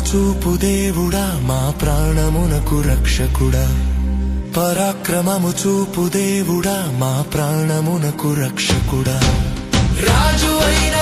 చూపు దేవుడా మా ప్రాణమునకు రక్షకుడా పరాక్రమము చూపు దేవుడా మా ప్రాణమునకు రక్షకుడా రాజు అయిన